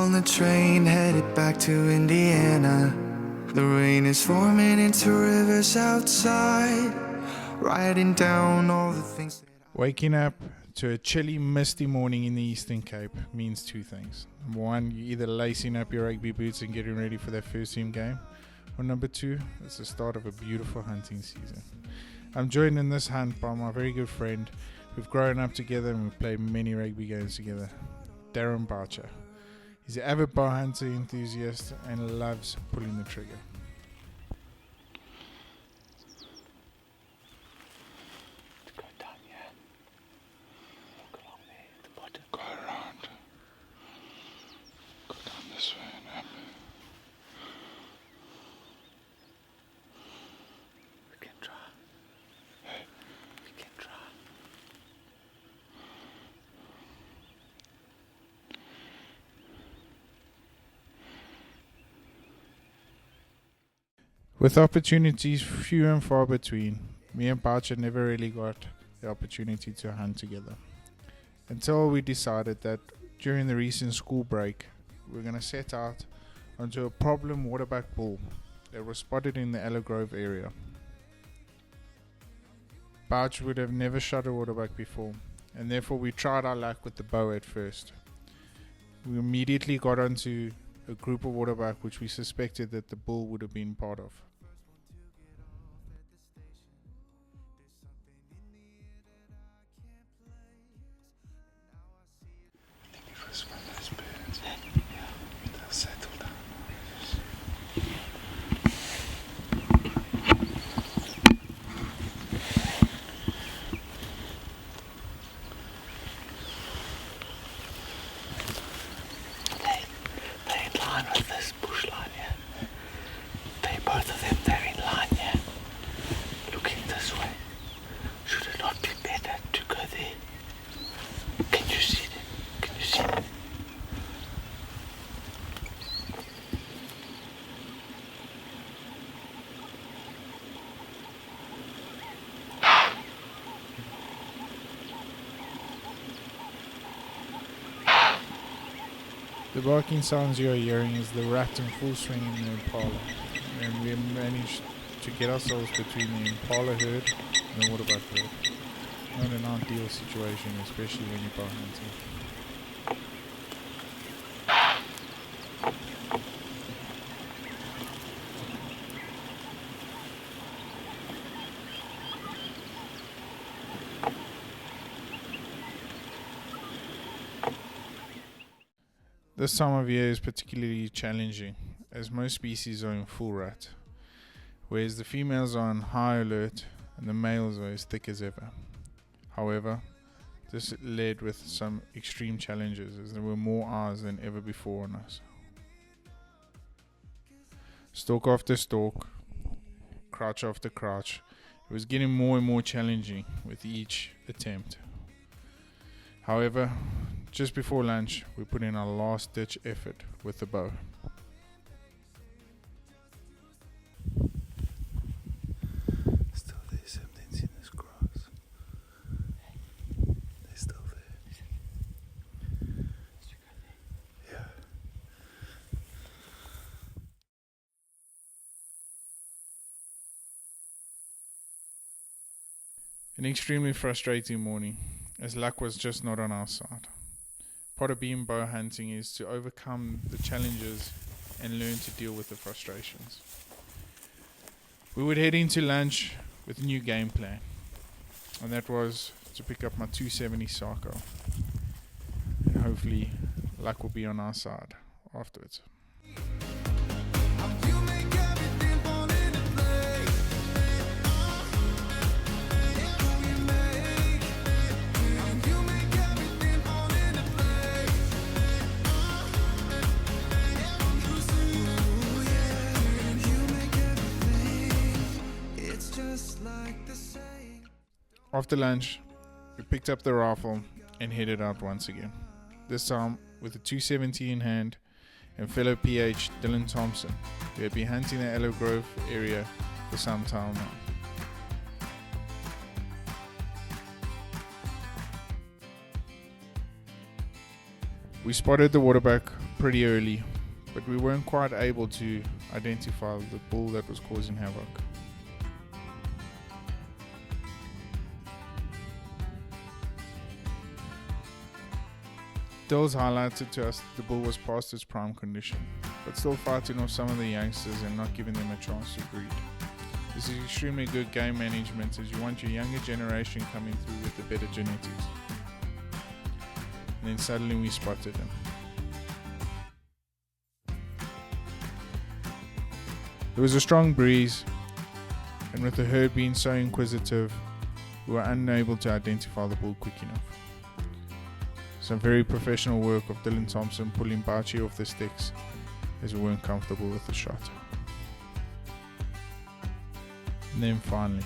on the train headed back to Indiana. The rain is forming into rivers outside, writing down all the things. Waking up to a chilly, misty morning in the Eastern Cape means two things. Number one, you're either lacing up your rugby boots and getting ready for that first team game, or number two, it's the start of a beautiful hunting season. I'm joined in this hunt by my very good friend. We've grown up together and we've played many rugby games together, Darren Boucher. He's an avid bow hunter enthusiast and loves pulling the trigger. Go down here. Walk along there at the bottom. Go around. Go down this way and up. We can try. We can try. With opportunities few and far between, me and Boucher never really got the opportunity to hunt together. Until we decided that during the recent school break, we were going to set out onto a problem waterbuck bull that was spotted in the Aloe Grove area. Boucher would have never shot a waterbuck before, and therefore we tried our luck with the bow at first. We immediately got onto a group of waterbuck which we suspected that the bull would have been part of. They're in line with this bush line here. Both of them, they're in line here. Looking this way. Should it not be better to go there? Can you see them? Can you see them? The barking sounds you are hearing is the rat in full swing in the impala, and we managed to get ourselves between the impala herd and the waterbuck herd. Not an ideal situation, especially when you're bow hunting. This time of year is particularly challenging, as most species are in full rut, whereas the females are on high alert and the males are as thick as ever. However, this led with some extreme challenges, as there were more eyes than ever before on us. Stalk after stalk, crouch after crouch, it was getting more and more challenging with each attempt. However, just before lunch, we put in our last ditch effort with the bow. Still there, something's in this grass. They're still there. Yeah. An extremely frustrating morning, as luck was just not on our side. Part of being bow hunting is to overcome the challenges and learn to deal with the frustrations. We would head into lunch with a new game plan, and that was to pick up my 270 Sarko, and hopefully luck will be on our side afterwards. After lunch, we picked up the rifle and headed out once again, this time with a 270 in hand and fellow PH Dylan Thompson, who had been hunting the Aloe Grove area for some time now. We spotted the waterbuck pretty early, but we weren't quite able to identify the bull that was causing havoc. Dills highlighted to us that the bull was past its prime condition, but still fighting off some of the youngsters and not giving them a chance to breed. This is extremely good game management, as you want your younger generation coming through with the better genetics. And then suddenly we spotted him. There was a strong breeze, and with the herd being so inquisitive, we were unable to identify the bull quick enough. Some very professional work of Darren Thompson pulling Boucher off the sticks, as we weren't comfortable with the shot. And then finally,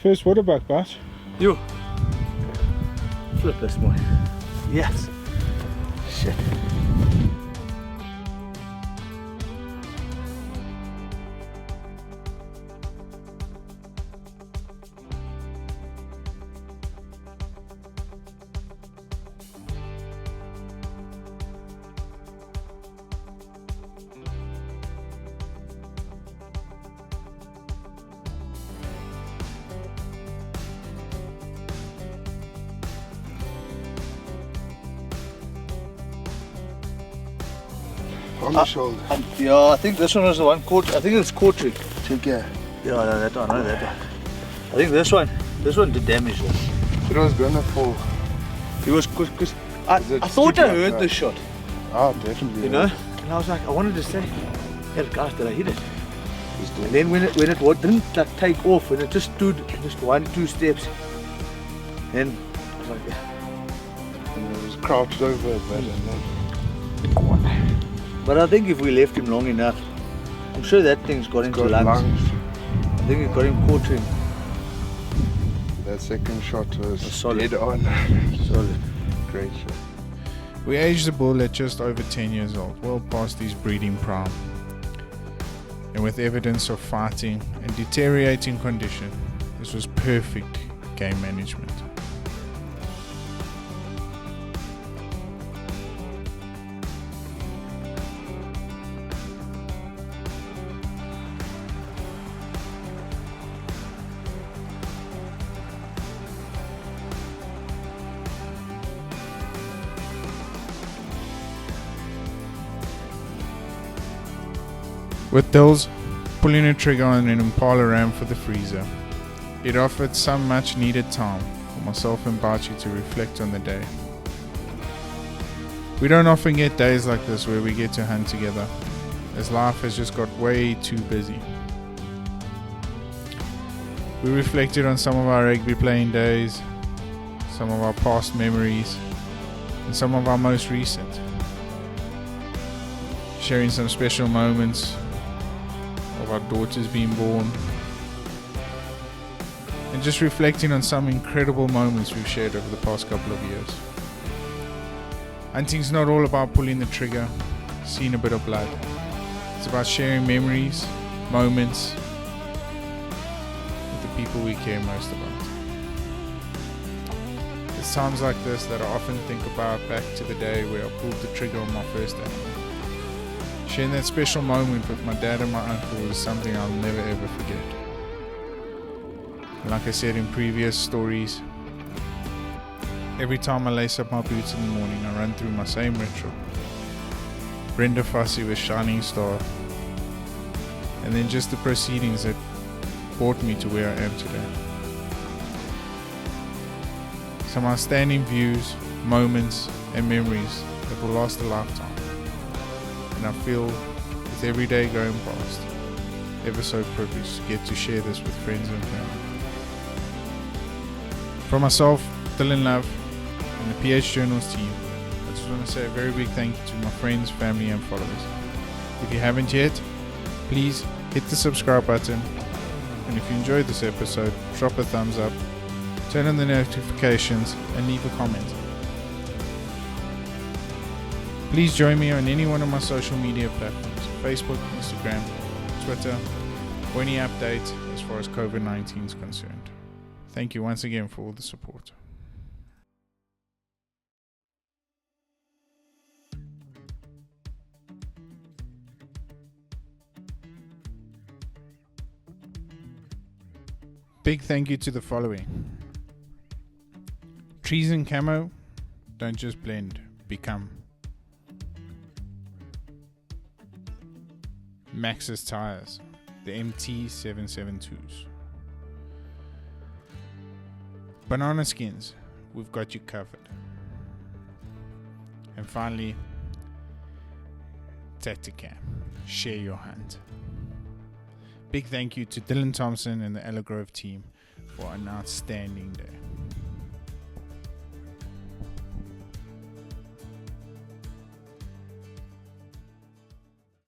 first Waterbuck, Boucher. You. Flip this morning. Yes. Shit. On the shoulder. Yeah, I think this one was the one caught. I think it's quartering. Check here. Yeah, no, that one, I know that one. I think this one did damage this. It was gonna fall. He was, because I Is it thought I sticky like heard that? the shot, Ah, definitely. you know, and I was like, I wanted to say, hey guys, did I hit it? It's And then when it didn't like take off, when it just stood just 1-2 steps, and I was like, yeah. And it was crouched over a bit and then. But I think if we left him long enough, I'm sure that thing's got into Got lungs. lungs. I think it got him caught in. That second shot was solid. dead on. Solid. Great shot. We aged the bull at just over 10 years old, well past his breeding prime. And with evidence of fighting and deteriorating condition, this was perfect game management. With Dills pulling a trigger on an Impala ram for the freezer, it offered some much needed time for myself and Boucher to reflect on the day. We don't often get days like this where we get to hunt together, as life has just got way too busy. We reflected on some of our rugby playing days, some of our past memories, and some of our most recent. Sharing some special moments of our daughters being born, and just reflecting on some incredible moments we've shared over the past couple of years. Hunting's not all about pulling the trigger, seeing a bit of blood. It's about sharing memories, moments with the people we care most about. It's times like this that I often think about back to the day where I pulled the trigger on my first animal. Sharing that special moment with my dad and my uncle is something I'll never ever forget. And like I said in previous stories, every time I lace up my boots in the morning, I run through my same ritual. Brenda Fussy with Shining Star, and then just the proceedings that brought me to where I am today. Some outstanding views, moments, and memories that will last a lifetime. And I feel with every day going past, ever so privileged to get to share this with friends and family. For myself, Dylan Love, and the PH Journals team, I just want to say a very big thank you to my friends, family and followers. If you haven't yet, please hit the subscribe button, and if you enjoyed this episode, drop a thumbs up, turn on the notifications and leave a comment. Please join me on any one of my social media platforms, Facebook, Instagram, Twitter, or any updates as far as COVID-19 is concerned. Thank you once again for all the support. Big thank you to the following. Trees and camo don't just blend, become. Maxxis tires, the MT772s. Banana skins, we've got you covered. And finally, Tacticam, share your hunt. Big thank you to Dylan Thompson and the Aloe Grove team for an outstanding day.